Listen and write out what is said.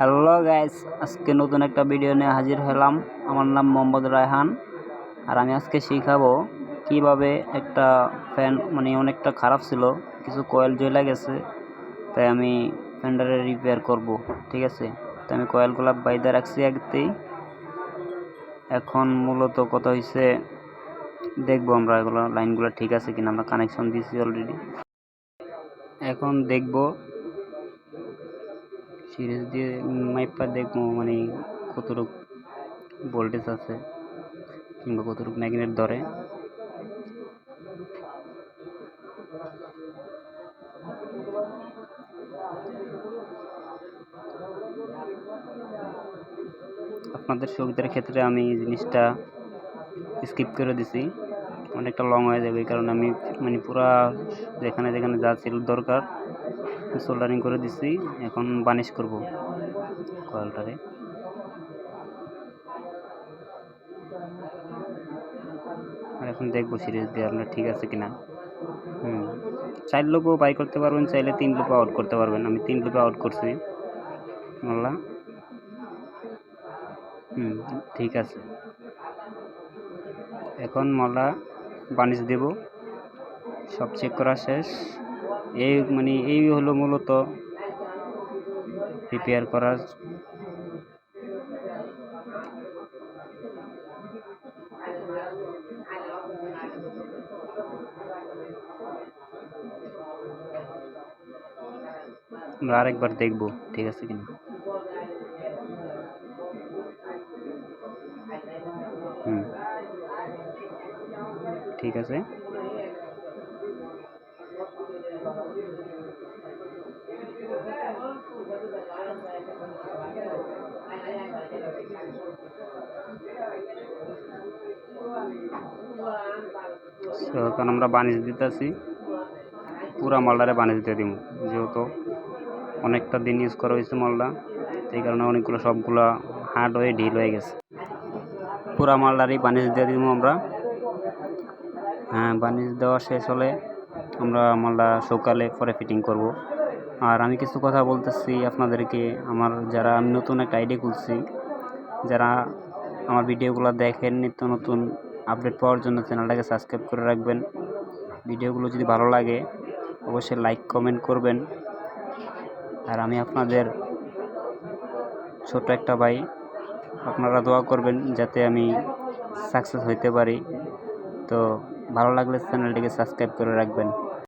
Hello guys, আজকে নতুন একটা ভিডিও নিয়ে হাজির হলাম। আমার নাম মোহাম্মদ রায়হান, আর আমি আজকে শিখাবো কিভাবে একটা ফ্যান অনেকটা খারাপ ছিল, কিছু কয়েল জ্বলে গেছে, তাই আমি ফ্যানটারে রিপেয়ার করব। ঠিক আছে, তো আমি কয়েলগুলো বাইরে রাখছি আগতেই। এখন মূলত কথা হয়েছে, দেখবো আমরা এগুলো লাইনগুলো ঠিক আছে কিনা, আমরা কানেকশন দিয়েছি অলরেডি। এখন দেখবো সিরিজ দিয়ে মাইপা দেখবো কতটুকু ভোল্টেজ আছে কিংবা কতটুকু ম্যাগনেট ধরে। আপনাদের সুবিধার ক্ষেত্রে আমি এই জিনিসটা স্কিপ করে দিছি, অনেকটা লং হয়ে যাবে, এই কারণে আমি পুরা যেখানে যেখানে যা ছিল দরকার সোল্ডারিং করে দিছি। এখন বানিশ করব কয়েলটারে। আর এখন দেখবো সিরিজ দিয়ে আপনার ঠিক আছে কিনা। 4 লুপও বাই করতে পারবেন, চাইলে 3 লুপও আউট করতে পারবেন। আমি 3 লুপে আউট করছি মোল্লা। ঠিক আছে, এখন মোল্লা বানিশ দেব। সব চেক করা শেষ। এই হলো মূলত রিপেয়ার করার। আমরা আরেকবার দেখব ঠিক আছে কিনা। ঠিক আছে, এখন আমরা বানিশ দিতেছি, পুরা মালটারে বানিশ দিয়ে দিব। যেহেতু অনেকটা দিন ইউজ করা হয়েছে মালটা, এই কারণে অনেকগুলো সবগুলা হার্ড হয়ে ঢিল হয়ে গেছে। পুরা মালটারই বানিশ দিয়ে দিব আমরা। বানিশ দেওয়া শেষ হলে আমরা মালটা সকালে পরে ফিটিং করব। আর আমি কিছু কথা বলতেছি আপনাদেরকে, যারা আমি নতুন একটা আইডি খুলছি, যারা আমার ভিডিওগুলো দেখেন নিত্য নতুন আপডেট পাওয়ার জন্য চ্যানেলটাকে সাবস্ক্রাইব করে রাখবেন। ভিডিওগুলো যদি ভালো লাগে অবশ্যই লাইক কমেন্ট করবেন। আর আমি আপনাদের ছোট একটা ভাই, আপনারা দোয়া করবেন যাতে আমি সাকসেস হইতে পারি। তো ভালো লাগলে চ্যানেলটিকে সাবস্ক্রাইব করে রাখবেন।